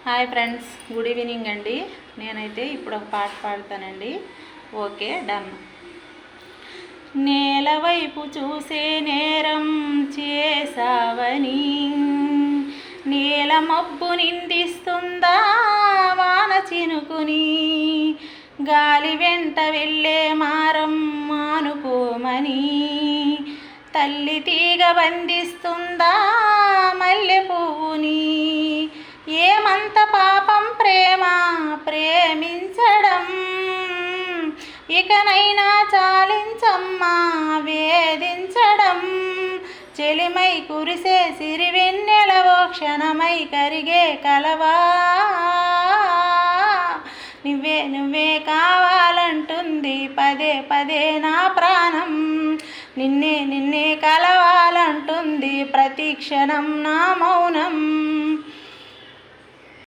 Hi friends, good evening అండి. నేనైతే ఇప్పుడు ఒక పాట పాడతానండి. Okay, done. నేల వైపు చూసే నేరం చేసావని నేల మబ్బు నిందిస్తుందా వాన చినుకుని, గాలి వెంట వెళ్ళే మారం మానుకోమని, తల్లి తీగ బంధిస్తుందా మల్లె పువ్వుని. ఏమంత పాపం ప్రేమ ప్రేమించడం, ఇకనైనా చాలించమ్మా వేధించడం. చెలిమై కురిసే సిరివెన్నెలవో క్షణమై కరిగే కలవా, నువ్వే నువ్వే కావాలంటుంది పదే పదే నా ప్రాణం. నిన్నే నిన్నే కలవాలంటుంది ప్రతి క్షణం నా మౌనం.